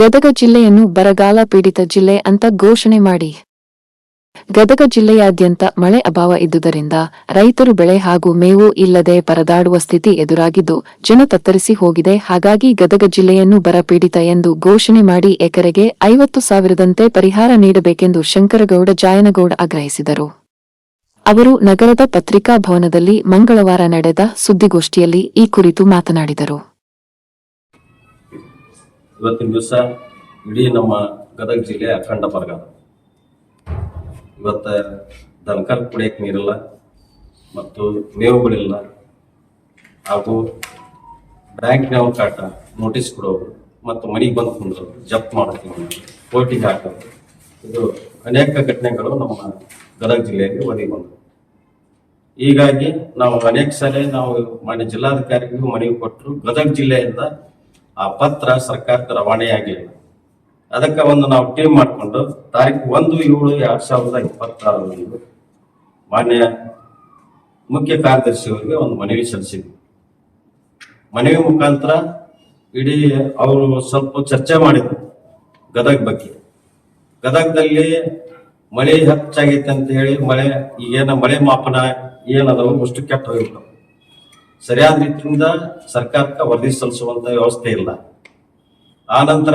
ಗದಗ ಜಿಲ್ಲೆಯನ್ನು ಬರಗಾಲ ಪೀಡಿತ ಜಿಲ್ಲೆ ಅಂತ ಘೋಷಣೆ ಮಾಡಿ. ಗದಗ ಜಿಲ್ಲೆಯಾದ್ಯಂತ ಮಳೆ ಅಭಾವ ಇದ್ದುದರಿಂದ ರೈತರು ಬೆಳೆ ಹಾಗೂ ಮೇವು ಇಲ್ಲದೆ ಪರದಾಡುವ ಸ್ಥಿತಿ ಎದುರಾಗಿದ್ದು ಜನ ತತ್ತರಿಸಿ ಹೋಗಿದೆ. ಹಾಗಾಗಿ ಗದಗ ಜಿಲ್ಲೆಯನ್ನು ಬರಪೀಡಿತ ಎಂದು ಘೋಷಣೆ ಮಾಡಿ ಎಕರೆಗೆ 50,000ದಂತೆ ಪರಿಹಾರ ನೀಡಬೇಕೆಂದು ಶಂಕರಗೌಡ ಜಾಯನಗೌಡ ಆಗ್ರಹಿಸಿದರು. ಅವರು ನಗರದ ಪತ್ರಿಕಾ ಭವನದಲ್ಲಿ ಮಂಗಳವಾರ ನಡೆದ ಸುದ್ದಿಗೋಷ್ಠಿಯಲ್ಲಿ ಈ ಕುರಿತು ಮಾತನಾಡಿದರು. ಇವತ್ತಿನ ದಿವಸ ಇಡೀ ನಮ್ಮ ಗದಗ ಜಿಲ್ಲೆ ಅಖಂಡ ಬರಗಾಲ. ಇವತ್ತು ದನಕರ್ ಕುಡಿಯಕ್ಕೆ ನೀರಿಲ್ಲ ಮತ್ತು ಮೇವುಗಳಿಲ್ಲ, ಹಾಗೂ ಬ್ಯಾಂಕ್ನವ್ರ ಕಾಟ, ನೋಟಿಸ್ ಕೊಡೋರು ಮತ್ತು ಮನೆಗೆ ಬಂದು ಕುಂದ್ರೋರು, ಜಪ್ತ್ ಮಾಡೋದು, ಕೋರ್ಟಿಗೆ ಹಾಕೋದು, ಇದು ಅನೇಕ ಘಟನೆಗಳು ನಮ್ಮ ಗದಗ ಜಿಲ್ಲೆಯಲ್ಲಿ ಒದಗಿ ಬಂದವು. ಹೀಗಾಗಿ ನಾವು ಅನೇಕ ಸಲ ನಾವು ಮಾನ್ಯ ಜಿಲ್ಲಾಧಿಕಾರಿಗೂ ಮನವಿ ಕೊಟ್ಟರು. ಗದಗ ಜಿಲ್ಲೆಯಿಂದ ಆ ಪತ್ರ ಸರ್ಕಾರಕ್ಕೆ ರವಾನೆ ಆಗಿಲ್ಲ. ಅದಕ್ಕೆ ಒಂದು ನಾವು ಟೀಮ್ ಮಾಡಿಕೊಂಡು ತಾರೀಕು 1/7/2026 ಮಾನ್ಯ ಮುಖ್ಯ ಕಾರ್ಯದರ್ಶಿಯವರಿಗೆ ಒಂದು ಮನವಿ ಸಲ್ಲಿಸಿದ್ವಿ. ಮನವಿ ಮುಖಾಂತರ ಇಡೀ ಅವರು ಸ್ವಲ್ಪ ಚರ್ಚೆ ಮಾಡಿದ್ರು ಗದಗ ಬಗ್ಗೆ. ಗದಗದಲ್ಲಿ ಮಳೆ ಹೆಚ್ಚಾಗೈತೆ ಅಂತ ಹೇಳಿ ಈಗೇನ ಮಳೆ ಮಾಪನ ಏನದವು ಅಷ್ಟು ಕೆಟ್ಟ ಹೋಗಿರ್ತಾವ. ಸರಿಯಾದ ರೀತಿಯಿಂದ ಸರ್ಕಾರಕ್ಕೆ ವರದಿ ಸಲ್ಲಿಸುವಂತ ವ್ಯವಸ್ಥೆ ಇಲ್ಲ. ಆ ನಂತರ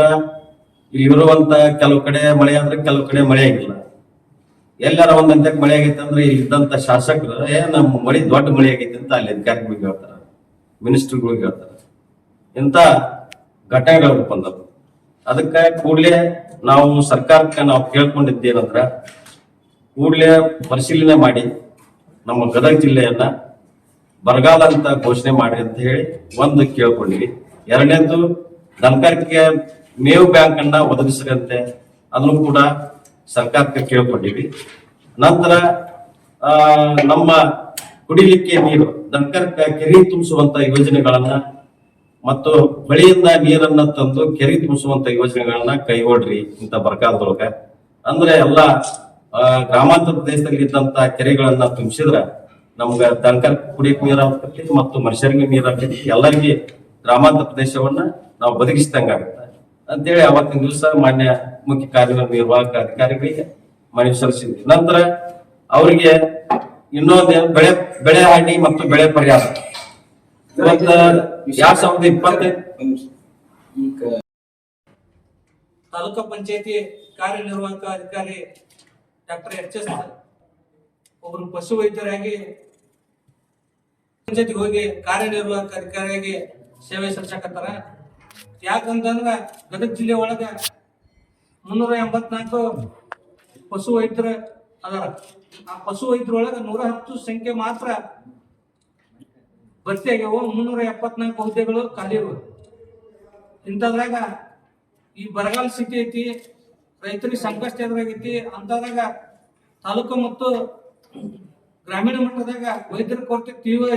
ಇಲ್ಲಿರುವಂತ ಕೆಲವು ಕಡೆ ಮಳೆ ಆದ್ರೆ ಕೆಲವು ಕಡೆ ಮಳೆ ಆಗಿಲ್ಲ. ಎಲ್ಲಾರ ಒಂದಂತಕ್ಕೆ ಮಳೆ ಆಗೈತೆ ಅಂದ್ರೆ ಇದ್ದಂತ ಶಾಸಕರು ನಮ್ಮ ಮಳೆ ದೊಡ್ಡ ಮಳೆ ಆಗೈತೆ ಅಂತ ಅಲ್ಲಿ ಅಧಿಕಾರಿಗಳಿಗೆ ಹೇಳ್ತಾರ, ಮಿನಿಸ್ಟರ್ಗಳಿಗೆ ಹೇಳ್ತಾರ. ಇಂಥ ಘಟನೆಗಳು ಬಂದವು. ಅದಕ್ಕೆ ಕೂಡಲೇ ನಾವು ಸರ್ಕಾರಕ್ಕೆ ನಾವು ಕೇಳ್ಕೊಂಡಿದ್ದೇನಂದ್ರ ಕೂಡಲೇ ಪರಿಶೀಲನೆ ಮಾಡಿ ನಮ್ಮ ಗದಗ ಜಿಲ್ಲೆಯನ್ನ ಬರಗಾಲ ಅಂತ ಘೋಷಣೆ ಮಾಡಿ ಅಂತ ಹೇಳಿ ಒಂದು ಕೇಳ್ಕೊಂಡಿವಿ. ಎರಡನೇದು ದನಕರ್ಗೆ ಮೇವು ಬ್ಯಾಂಕ್ ಅನ್ನ ಒದಗಿಸ್ರಿ ಅಂತೆ, ಅದನ್ನು ಕೂಡ ಸರ್ಕಾರಕ್ಕೆ ಕೇಳ್ಕೊಂಡಿವಿ. ನಂತರ ನಮ್ಮ ಕುಡಿಲಿಕ್ಕೆ ನೀರು ದನಕರ್ಕ ಕೆರೆ ತುಂಬಿಸುವಂತ ಯೋಜನೆಗಳನ್ನ ಮತ್ತು ಬಳಿಯಿಂದ ನೀರನ್ನ ತಂದು ಕೆರೆ ತುಂಬಿಸುವಂತ ಯೋಜನೆಗಳನ್ನ ಕೈಗೊಳ್ರಿ ಇಂಥ ಬರಗಾಲದೊಳಗ. ಅಂದ್ರೆ ಎಲ್ಲ ಗ್ರಾಮಾಂತರ ಪ್ರದೇಶದಲ್ಲಿ ಇದ್ದಂತ ಕೆರೆಗಳನ್ನ ತುಂಬಿಸಿದ್ರ ನಮ್ಗ ದನಕರ್ ಕುಡಿಯಕ್ ನೀರ್ ಆಗ್ತೈತಿ ಮತ್ತು ಮನುಷ್ಯರಿಗೆ ನೀರ್ ಆಗ್ತೈತಿ, ಎಲ್ಲರಿಗೆ ಗ್ರಾಮಾಂತರ ಪ್ರದೇಶವನ್ನ ನಾವು ಬದುಕಿಸಿದಂಗಾಗತ್ತ ಅಂತೇಳಿ ಅವತ್ತಿನ ದಿವಸ ಮಾನ್ಯ ಮುಖ್ಯ ಕಾರ್ಯನಿರ್ವಾಹಕ ಅಧಿಕಾರಿಗಳಿಗೆ ಮನವಿ ಸಲ್ಲಿಸಿದ್ವಿ. ನಂತರ ಅವರಿಗೆ ಇನ್ನೊಂದು ಬೆಳೆ ಹಾನಿ ಮತ್ತು ಬೆಳೆ ಪರಿಹಾರ 2025 ತಾಲೂಕಾ ಪಂಚಾಯತಿ ಕಾರ್ಯನಿರ್ವಾಹಕ ಅಧಿಕಾರಿ ಡಾಕ್ಟರ್ HS ಒಬ್ಬರು ಪಶು ವೈದ್ಯರಾಗಿ ಪಂಚಾಯತಿಗೆ ಹೋಗಿ ಕಾರ್ಯನಿರ್ವಾಹಕ ಅಧಿಕಾರಿಯಾಗಿ ಸೇವೆ ಸಲ್ಲಿಸಕತ್ತಾರ. ಯಾಕಂತಂದ್ರ ಗದಗ ಜಿಲ್ಲೆ ಒಳಗ 384 ಪಶು ವೈದ್ಯರು ಅದಾರ. ಆ ಪಶು ವೈದ್ಯರೊಳಗ 110 ಸಂಖ್ಯೆ ಮಾತ್ರ ಭರ್ತಿ ಆಗ್ಯಾವ. 374 ಹುದ್ದೆಗಳು ಖಾಲಿ ಇರುವ. ಇಂಥದ್ರಾಗ ಈ ಬರಗಾಲ ಸ್ಥಿತಿ ಐತಿ, ರೈತರಿಗೆ ಸಂಕಷ್ಟ ಎದುರಾಗೈತಿ. ಅಂತದ್ರಾಗ ತಾಲೂಕು ಮತ್ತು ಗ್ರಾಮೀಣ ಮಟ್ಟದಾಗ ವೈದ್ಯರ ಕೊರತೆ ತೀವ್ರ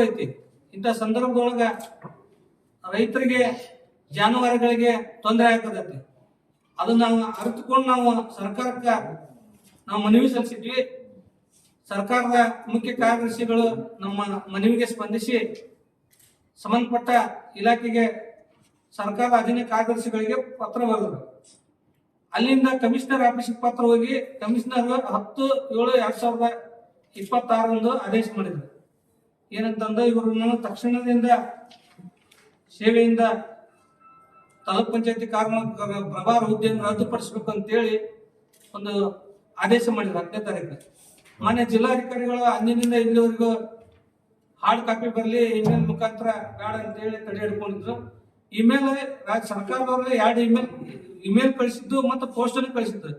ಐತಿ. ಇಂಥ ಸಂದರ್ಭದೊಳಗ ರೈತರಿಗೆ ಜಾನುವಾರುಗಳಿಗೆ ತೊಂದರೆ ಆಗ್ತದೈತಿ. ಅದನ್ನ ನಾವು ಅರಿತುಕೊಂಡು ನಾವು ಸರ್ಕಾರಕ್ಕೆ ನಾವು ಮನವಿ ಸಲ್ಲಿಸಿದ್ವಿ. ಸರ್ಕಾರದ ಮುಖ್ಯ ಕಾರ್ಯದರ್ಶಿಗಳು ನಮ್ಮ ಮನವಿಗೆ ಸ್ಪಂದಿಸಿ ಸಂಬಂಧಪಟ್ಟ ಇಲಾಖೆಗೆ ಸರ್ಕಾರದ ಅಧೀನ ಕಾರ್ಯದರ್ಶಿಗಳಿಗೆ ಪತ್ರ ಬರೆದರು. ಅಲ್ಲಿಂದ ಕಮಿಷನರ್ ಆಫೀಸ್ಗೆ ಪತ್ರ ಹೋಗಿ ಕಮಿಷನರ್ 10/7/2026 ಆದೇಶ ಮಾಡಿದ್ರು. ಏನಂತಂದ್ರೆ ಇವ್ರನ್ನು ತಕ್ಷಣದಿಂದ ಸೇವೆಯಿಂದ ತಾಲೂಕ್ ಪಂಚಾಯತಿ ಪ್ರಭಾರ ಹುದ್ದೆಯನ್ನು ರದ್ದುಪಡಿಸಬೇಕು ಅಂತೇಳಿ ಒಂದು ಆದೇಶ ಮಾಡಿದ್ರು 10ನೇ ತಾರೀಕು. ಮಾನ್ಯ ಜಿಲ್ಲಾಧಿಕಾರಿಗಳು ಅಂದಿನಿಂದ ಇಲ್ಲಿವರೆಗೂ ಹಾರ್ಡ್ ಕಾಪಿ ಬರಲಿ, ಇಮೇಲ್ ಮುಖಾಂತರ ಬೇಡ ಅಂತೇಳಿ ತಡೆ ಹಿಡ್ಕೊಂಡಿದ್ರು. ಇಮೇಲ್ ರಾಜ್ಯ ಸರ್ಕಾರದವ್ರಿಗೆ 2 ಇಮೇಲ್ ಕಳಿಸಿದ್ದು ಮತ್ತು ಪೋಸ್ಟ್ ಅನ್ನು ಕಳಿಸಿದ್ರು.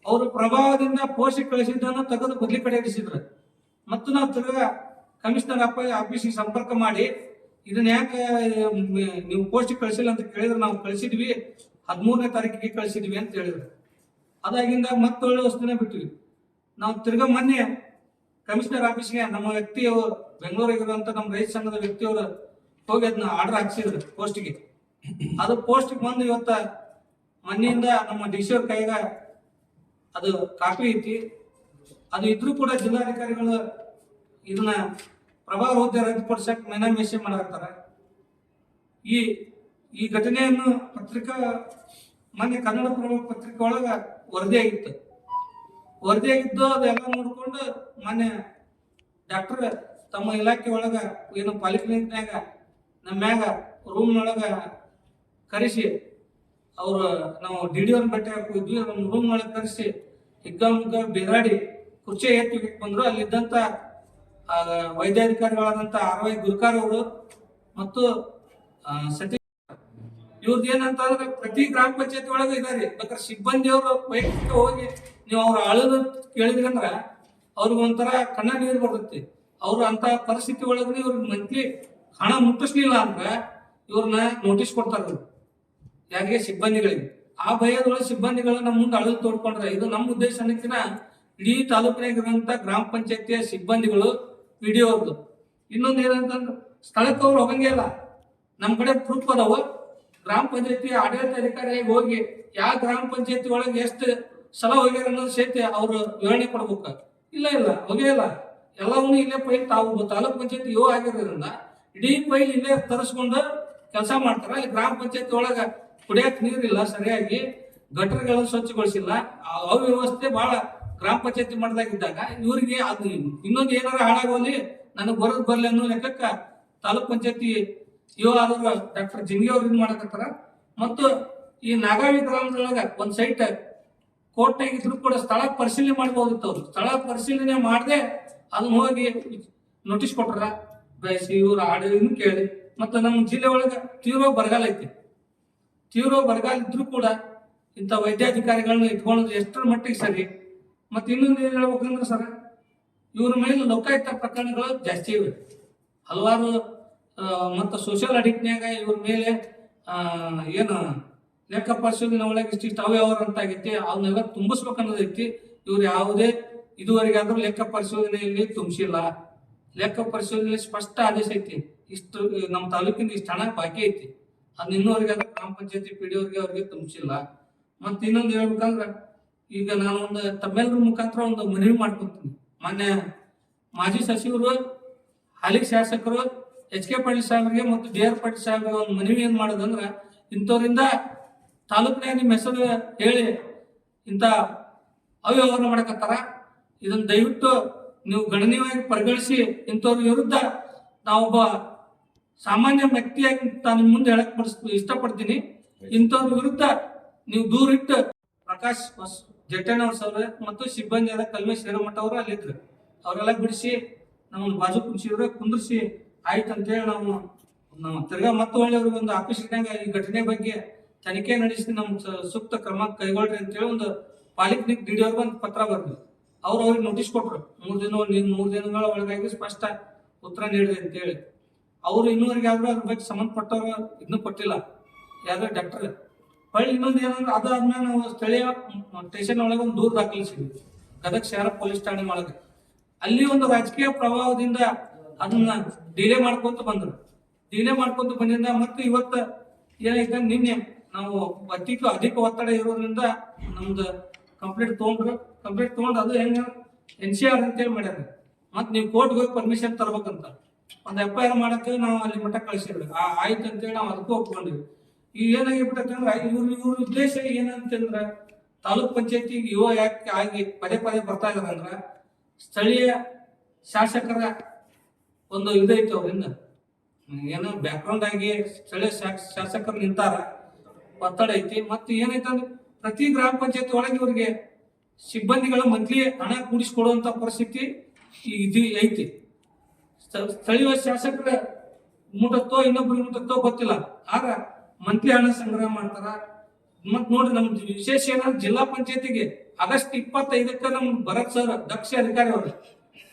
ಅವರು ಪ್ರಭಾವದಿಂದ ಪೋಸ್ಟ್ ಕಳಿಸಿದ್ದನ್ನು ತೆಗೆದು ಬದಲಿ ಕಡೆ ಇರಿಸಿದ್ರು. ಮತ್ತು ನಾವು ತಿರ್ಗಾ ಕಮಿಷನರ್ ಆಫೀಸಿಗೆ ಸಂಪರ್ಕ ಮಾಡಿ ಇದನ್ನ ಯಾಕೆ ನೀವು ಪೋಸ್ಟ್ ಕಳಿಸಿಲ್ಲ ಅಂತ ಕೇಳಿದ್ರೆ ನಾವು ಕಳಿಸಿದ್ವಿ 13ನೇ ತಾರೀಕಿಗೆ ಕಳಿಸಿದ್ವಿ ಅಂತ ಹೇಳಿದ್ರು. ಅದಾಗಿಂದ ಮತ್ತೊಳ್ಳೆ ವಸ್ತುನೇ ಬಿಟ್ವಿ. ನಾವು ತಿರ್ಗಾ ಮೊನ್ನೆ ಕಮಿಷನರ್ ಆಫೀಸ್ಗೆ ನಮ್ಮ ವ್ಯಕ್ತಿಯವರು ಬೆಂಗಳೂರಿಗಿರುವಂತ ನಮ್ಮ ರೈತ ಸಂಘದ ವ್ಯಕ್ತಿಯವರು ಹೋಗಿ ಅದನ್ನ ಆರ್ಡರ್ ಹಾಕ್ಸಿದ್ರು ಪೋಸ್ಟ್ಗೆ. ಅದು ಪೋಸ್ಟ್ಗೆ ಬಂದು ಇವತ್ತ ಮೊನ್ನೆಯಿಂದ ನಮ್ಮ DC ಅವ್ರ ಕೈಗ ಅದು ಕಾಪಿ ಐತಿ. ಅದು ಇದ್ರೂ ಕೂಡ ಜಿಲ್ಲಾಧಿಕಾರಿಗಳು ಇದನ್ನ ಪ್ರಭಾವ ಹುದ್ದೆ ರದ್ದುಪಡಿಸಕ್ ಮೆನಾಮೇಷನ್ ಮಾಡಾಕ್ತಾರ. ಈ ಈ ಘಟನೆಯನ್ನು ಮೊನ್ನೆ ಕನ್ನಡಪ್ರಭ ಪತ್ರಿಕೆ ಒಳಗ ವರದಿಯಾಗಿತ್ತು. ವರದಿಯಾಗಿದ್ದು ಅದೆಲ್ಲ ನೋಡ್ಕೊಂಡು ಮೊನ್ನೆ ಡಾಕ್ಟರ್ ತಮ್ಮ ಇಲಾಖೆ ಒಳಗ ಏನು ಪಾಲಿಕ್ಲಿನಿಕ್ನ್ಯಾಗ ನಮ್ಮ ಮ್ಯಾಗ ರೂಮ್ನೊಳಗ ಕರೆಸಿ ಅವ್ರು ನಾವು DDO ಭೇಟಿ ಹಾಕಿದ್ವಿ. ನಮ್ಮ ರೂಮ್ ಒಳಗೆ ಕರೆಸಿ ಹಿಗ್ಗಾಮುಗ್ಗ ಬೇರಾಡಿ ಕುರ್ಚಿ ಎತ್ತಿ ಬಂದ್ರು. ಅಲ್ಲಿದ್ದಂತ ವೈದ್ಯಾಧಿಕಾರಿಗಳಾದಂತ RY ಗುರ್ಕಾರ್ ಅವರು ಮತ್ತು ಸತೀಶ್ ಇವ್ರದ್ದು ಏನಂತಂದ್ರೆ ಪ್ರತಿ ಗ್ರಾಮ ಪಂಚಾಯತಿ ಒಳಗೆ ಇದಾರೆ. ಬೇಕಾದ್ರೆ ಸಿಬ್ಬಂದಿಯವರು ವೈಯಕ್ತಿಕ ಹೋಗಿ ನೀವು ಅವ್ರ ಅಳದ ಕೇಳಿದ್ರಂದ್ರ ಅವ್ರಿಗೆ ಒಂಥರ ಕಣ್ಣ ನೀರು ಬರ್ತೈತಿ. ಅವ್ರು ಅಂತ ಪರಿಸ್ಥಿತಿ ಒಳಗೆ ಇವ್ರಿಗೆ ಮಂತ್ಲಿ ಹಣ ಮುಟ್ಟಿಸ್ಲಿಲ್ಲ ಅಂದ್ರೆ ಇವ್ರನ್ನ ನೋಟಿಸ್ ಕೊಡ್ತಾರ ಯಾರಿಗೆ ಸಿಬ್ಬಂದಿಗಳಿಗೆ. ಆ ಭಯದೊಳಗೆ ಸಿಬ್ಬಂದಿಗಳು ನಮ್ಮ ಮುಂದೆ ಅಳದು ತೋಡ್ಕೊಂಡ್ರೆ ಇದು ನಮ್ಮ ಉದ್ದೇಶ ಅನ್ನಕ್ಕಿನ ಇಡೀ ತಾಲೂಕಿನಾಗಿರುವಂತ ಗ್ರಾಮ ಪಂಚಾಯತಿಯ ಸಿಬ್ಬಂದಿಗಳು PDO ಅವ್ರದ್ದು. ಇನ್ನೊಂದು ಏನಂತಂದ್ರೆ ಸ್ಥಳಕ್ಕೆ ಅವ್ರು ಹೋಗಂಗೇ ಇಲ್ಲ. ನಮ್ಮ ಕಡೆ ಪ್ರೂಫ್ ಅದಾವ. ಗ್ರಾಮ ಪಂಚಾಯತಿ ಆಡಳಿತಾಧಿಕಾರಿಯಾಗಿ ಹೋಗಿ ಯಾವ ಗ್ರಾಮ ಪಂಚಾಯತಿ ಒಳಗೆ ಎಷ್ಟು ಸಲ ಹೋಗ್ಯಾರ ಅನ್ನೋದು ಸಹಿತ ಅವ್ರು ವಿವರಣೆ ಕೊಡ್ಬೇಕ. ಇಲ್ಲ ಹೋಗೇ ಇಲ್ಲ. ಎಲ್ಲವನ್ನೂ ಇಲ್ಲೇ ಫೈಲ್ ತಾವು ತಾಲೂಕ್ ಪಂಚಾಯತಿ ಆಗಿರೋದ್ರಿಂದ ಇಡೀ ಫೈಲ್ ಇಲ್ಲೇ ತರಿಸ್ಕೊಂಡು ಕೆಲಸ ಮಾಡ್ತಾರ. ಅಲ್ಲಿ ಗ್ರಾಮ ಪಂಚಾಯತಿ ಒಳಗ ಕುಡಿಯಕ್ ನೀರಿಲ್ಲ, ಸರಿಯಾಗಿ ಗಟರ್ಗಳನ್ನು ಸ್ವಚ್ಛಗೊಳಿಸಿಲ್ಲ, ಅವ್ಯವಸ್ಥೆ ಬಹಳ ಗ್ರಾಮ ಪಂಚಾಯತಿ ಮಾಡ್ದಾಗಿದ್ದಾಗ ಇವ್ರಿಗೆ ಅದು ಇನ್ನೊಂದು ಏನಾರ ಹಾಳಾಗೋಲಿ ನನಗೆ ಬರೋದು ಬರ್ಲಿ ಅನ್ನೋ ಲೆಕ್ಕಕ್ಕ ತಾಲೂಕ್ ಪಂಚಾಯತಿ ಆದವ್ರು ಡಾಕ್ಟರ್ ಜಿಂಗಿ ಅವ್ರು ಇದು ಮಾಡಕತ್ತಾರ. ಮತ್ತು ಈ ನಾಗಾವಿ ಗ್ರಾಮದೊಳಗ ಒಂದ್ ಸೈಟ್ ಕೋರ್ಟ್ ಆಗಿದ್ರು ಕೂಡ ಸ್ಥಳ ಪರಿಶೀಲನೆ ಮಾಡಬಹುದಿತ್ತು. ಅವ್ರು ಸ್ಥಳ ಪರಿಶೀಲನೆ ಮಾಡದೆ ಅದನ್ನ ಹೋಗಿ ನೋಟಿಸ್ ಕೊಟ್ರ ಇವ್ರ ಆಡಳಿನ ಕೇಳಿ. ಮತ್ತು ನಮ್ಮ ಜಿಲ್ಲೆ ಒಳಗ ತೀವ್ರ ಬರಗಾಲ ಐತಿ. ತೀವ್ರ ಬರಗಾಲ ಇದ್ರು ಕೂಡ ಇಂಥ ವೈದ್ಯಾಧಿಕಾರಿಗಳನ್ನ ಇಟ್ಕೊಳ್ಳೋದು ಎಷ್ಟರ ಮಟ್ಟಿಗೆ ಸರಿ. ಮತ್ತೆ ಇನ್ನೊಂದು ಏನ್ ಹೇಳ್ಬೇಕಂದ್ರೆ ಸರ್, ಇವ್ರ ಮೇಲೆ ಲೋಕಾಯುಕ್ತ ಪ್ರಕರಣಗಳು ಜಾಸ್ತಿ ಇವೆ. ಹಲವಾರು ಮತ್ತು ಸೋಷಿಯಲ್ ಅಡಿಕ್ಟ್ನ್ಯಾಗ ಇವ್ರ ಮೇಲೆ ಏನು ಲೆಕ್ಕ ಪರಿಶೋಧನೆ ಒಳಗೆ ಇಷ್ಟಿಷ್ಟು ಅವ್ಯವಹಾರ ಅಂತ ಆಗೈತಿ. ಅವನ್ನೆಲ್ಲ ತುಂಬಿಸ್ಬೇಕನ್ನೋದೈತಿ. ಇವ್ರು ಯಾವುದೇ ಇದುವರೆಗಾದ್ರೂ ಲೆಕ್ಕ ಪರಿಶೋಧನೆಯಲ್ಲಿ ತುಂಬಿಸಿಲ್ಲ. ಲೆಕ್ಕ ಪರಿಶೋಧನೆಯಲ್ಲಿ ಸ್ಪಷ್ಟ ಆದೇಶ ಐತಿ, ಇಷ್ಟು ನಮ್ಮ ತಾಲೂಕಿಂದ ಇಷ್ಟು ಹಣ ಬಾಕಿ ಐತಿ, ಅದನ್ನ ಇನ್ನೂವರೆಗಾದ್ರೂ ಗ್ರಾಮ ಪಂಚಾಯತಿ PDO ಅವ್ರಿಗೆ ತುಂಬಿಸಿಲ್ಲ. ಮತ್ತೆ ಇನ್ನೊಂದು ಹೇಳ್ಬೇಕಂದ್ರ ಈಗ ನಾನು ಒಂದು ತಮ್ಮೆಲ್ಲರ ಮುಖಾಂತರ ಒಂದು ಮನವಿ ಮಾಡ್ಕೊತೀನಿ. ಮೊನ್ನೆ ಮಾಜಿ ಸಚಿವರು ಹಾಲಿ ಶಾಸಕರು HK ಪಾಟೀಲ್ ಸಾಹೇಬ್ರಿಗೆ ಮತ್ತು DR ಪಾಟೀಲ್ ಸಾಹೇಬ್ರಿಗೆ ಒಂದು ಮನವಿ ಏನ್ ಮಾಡೋದಂದ್ರ, ಇಂಥವ್ರಿಂದ ತಾಲೂಕಿನಾಗ ನಿಮ್ಮ ಹೆಸರು ಹೇಳಿ ಇಂಥ ಅವ್ಯವಹಾರ ಮಾಡಕತ್ತಾರ. ಇದನ್ನ ದಯವಿಟ್ಟು ನೀವು ಗಣನೀಯವಾಗಿ ಪರಿಗಣಿಸಿ ಇಂಥವ್ರ ವಿರುದ್ಧ ನಾವೊಬ್ಬ ಸಾಮಾನ್ಯ ವ್ಯಕ್ತಿಯಾಗಿ ನಿಮ್ಮ ಮುಂದೆ ಹೇಳಕ್ ಇಷ್ಟಪಡ್ತೀನಿ. ಇಂಥವ್ರ ವಿರುದ್ಧ ನೀವು ದೂರಿಟ್ಟು ಪ್ರಕಾಶ್ ಜಟ್ಟಣ್ಣವ್ರ ಸರ್ ಮತ್ತು ಸಿಬ್ಬಂದಿ ಆದ ಕಲ್ಮೇಶ್ ಹಿರೇಮಠ ಅವರು ಅಲ್ಲಿದ್ರು. ಅವರೆಲ್ಲ ಬಿಡಿಸಿ ನಮ್ಮನ್ನು ಬಾಜು ಕುಂದಿರ್ಸಿ ಆಯ್ತು ಅಂತೇಳಿ ನಾವು ತಿರ್ಗಾ ಮತ್ತೆ ಒಳ್ಳೆಯವ್ರಿಗೆ ಒಂದು ಆಫೀಸ್ನಾಗ ಈ ಘಟನೆ ಬಗ್ಗೆ ತನಿಖೆ ನಡೆಸಿ ನಮ್ಮ ಸೂಕ್ತ ಕ್ರಮ ಕೈಗೊಳ್ರಿ ಅಂತೇಳಿ ಒಂದು ಪಾಲಿಕ್ಲಿನಿಕ್ DDO ಅವ್ರಿಗೆ ಒಂದು ಪತ್ರ ಬರ್ದು ಅವ್ರಿಗೆ ನೋಟಿಸ್ ಕೊಟ್ರು. 3 ದಿನಗಳ ಒಳಗಾಗಿ ಸ್ಪಷ್ಟ ಉತ್ತರ ನೀಡಿದೆ ಅಂತೇಳಿ. ಅವ್ರು ಇನ್ನೂವರೆಗಾದ್ರೂ ಅದ್ರ ಬಗ್ಗೆ ಸಂಬಂಧಪಟ್ಟವ್ರು ಇನ್ನೂ ಕೊಟ್ಟಿಲ್ಲ, ಯಾವ್ದೋ ಡಾಕ್ಟರ್. ಹೊಳ್ಳಿ ಇನ್ನೊಂದು ಏನಂದ್ರೆ ಅದಾದ್ಮೇಲೆ ನಾವು ಸ್ಥಳೀಯ ಸ್ಟೇಷನ್ ಒಳಗೆ ಒಂದು ದೂರ ದಾಖಲಿಸಿದ್ವಿ, ಗದಗ ಶಹರ ಪೊಲೀಸ್ ಠಾಣೆ ಒಳಗೆ. ಅಲ್ಲಿ ಒಂದು ರಾಜಕೀಯ ಪ್ರಭಾವದಿಂದ ಅದನ್ನ ಡಿಲೇ ಮಾಡ್ಕೊಂತ ಬಂದಿಂದ ಮತ್ತೆ ಇವತ್ತ ಏನೈತೆ, ನಿನ್ನೆ ನಾವು ಅಧಿಕ ಒತ್ತಡ ಇರೋದ್ರಿಂದ ನಮ್ದು ಕಂಪ್ಲೇಂಟ್ ತಗೊಂಡು ಅದು ಹೆಂಗ NCR ಅಂತೇಳಿ ಮಾಡ್ಯಾರ. ಮತ್ ನೀವು ಕೋರ್ಟ್ಗೆ ಹೋಗಿ ಪರ್ಮಿಷನ್ ತರ್ಬೇಕಂತ ಒಂದು FIR ಮಾಡಕ್ಕೆ ನಾವು ಅಲ್ಲಿ ಮಟ್ಟ ಕಳಿಸಿದ್ವಿ. ಆಯ್ತು ಅಂತೇಳಿ ನಾವು ಅದಕ್ಕೂ ಒಪ್ಕೊಂಡಿವಿ. ಈಗ ಏನಾಗಿಬಿಟ್ಟಂದ್ರೆ ಇವ್ರ ಉದ್ದೇಶ ಏನಂತಂದ್ರ ತಾಲೂಕ್ ಪಂಚಾಯತಿಗೆ ಯಾಕೆ ಆಗಿ ಪದೇ ಬರ್ತಾ ಇದಾರಂದ್ರ ಸ್ಥಳೀಯ ಶಾಸಕರ ಒಂದು ಇದೈತೆ ಅವರಿಂದ ಏನೋ ಬ್ಯಾಕ್ಗ್ರೌಂಡ್ ಆಗಿ ಸ್ಥಳೀಯ ಶಾಸಕರು ನಿಂತಾರ, ಒತ್ತಡ ಐತಿ. ಮತ್ತೆ ಏನೈತಂದ್ರೆ ಪ್ರತಿ ಗ್ರಾಮ ಪಂಚಾಯತಿ ಒಳಗೆ ಇವ್ರಿಗೆ ಸಿಬ್ಬಂದಿಗಳ ಮಂತ್ಲಿ ಹಣ ಕೂಡಿಸ್ಕೊಡುವಂತ ಪರಿಸ್ಥಿತಿ ಇದು ಐತಿ. ಸ್ಥಳೀಯ ಶಾಸಕರ ಮುಟ್ಟತ್ತೋ ಇನ್ನೊಬ್ಬರಿಗೆ ಮುಟ್ಟತ್ತೋ ಗೊತ್ತಿಲ್ಲ, ಆದ್ರ ಮಂತ್ಲಿ ಹಣ ಸಂಗ್ರಹ ಮಾಡ್ತಾರ. ಮತ್ ನೋಡ್ರಿ ನಮ್ ವಿಶೇಷ ಏನಂದ್ರೆ ಜಿಲ್ಲಾ ಪಂಚಾಯತಿಗೆ ಆಗಸ್ಟ್ 25ಕ್ಕೆ ನಮ್ ಭರತ್ ಸರ್ ದಕ್ಷ ಅಧಿಕಾರಿ ಅವ್ರು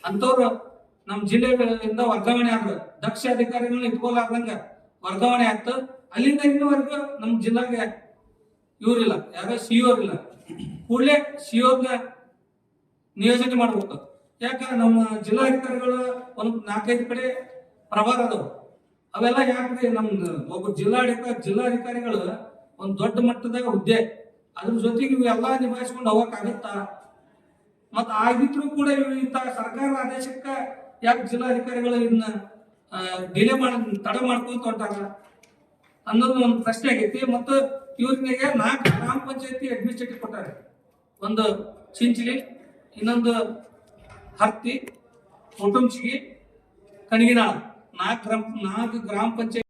ಅಂತವ್ರು ನಮ್ ಜಿಲ್ಲೆಯಿಂದ ವರ್ಗಾವಣೆ ಆದ್ರು. ದಕ್ಷ ಅಧಿಕಾರಿಗಳನ್ನ ಇಟ್ಕೊಲಾರ್ದಂಗ ವರ್ಗಾವಣೆ ಆಗ್ತ. ಅಲ್ಲಿಂದ ಇನ್ನುವರೆಗೂ ನಮ್ ಜಿಲ್ಲಾಗೆ ಇವ್ರಿಲ್ಲ, ಯಾರೋ CO ಇಲ್ಲ. ಕೂಡಲೇ CO ನಿಯೋಜನೆ ಮಾಡ್ಬೇಕು. ಯಾಕಂದ್ರೆ ನಮ್ಮ ಜಿಲ್ಲಾಧಿಕಾರಿಗಳು ಒಂದು 4-5 ಕಡೆ ಪ್ರಭಾರ ಅದಾವ. ಅವೆಲ್ಲ ಯಾಕ್ರಿ ನಮ್ದು ಒಬ್ಬ ಜಿಲ್ಲಾಧಿಕಾರಿಗಳು ಒಂದು ದೊಡ್ಡ ಮಟ್ಟದಾಗ ಹುದ್ದೆ, ಅದ್ರ ಜೊತೆಗೆ ಇವೆಲ್ಲ ನಿಭಾಯಿಸ್ಕೊಂಡು ಹೋಗಕ್ಕಾಗತ್ತಾ? ಮತ್ ಆಗಿದ್ರು ಕೂಡ ಇಂಥ ಸರ್ಕಾರ ಆದೇಶಕ್ಕ ಯಾಕೆ ಜಿಲ್ಲಾಧಿಕಾರಿಗಳು ಇದನ್ನ ಡಿಲೇ ತಡ ಮಾಡ್ಕೊಂತ ಹೊಂಟಾರ? ಅನ್ನೋದು ಒಂದು ಪ್ರಶ್ನೆ ಆಗೈತಿ. ಮತ್ತು ಇವ್ರಿಗೆ 4 ಗ್ರಾಮ ಪಂಚಾಯತಿ ಅಡ್ಮಿನಿಸ್ಟ್ರೇಟಿವ್ ಕೊಟ್ಟಾರೆ. ಒಂದು ಚಿಂಚಲಿ, ಇನ್ನೊಂದು ಹರ್ತಿ, ಕುಟುಂಬಸಿಗಿ, ಕಣಗಿನಾಳ, 4 ಗ್ರಾಮ ಪಂಚಾಯತಿ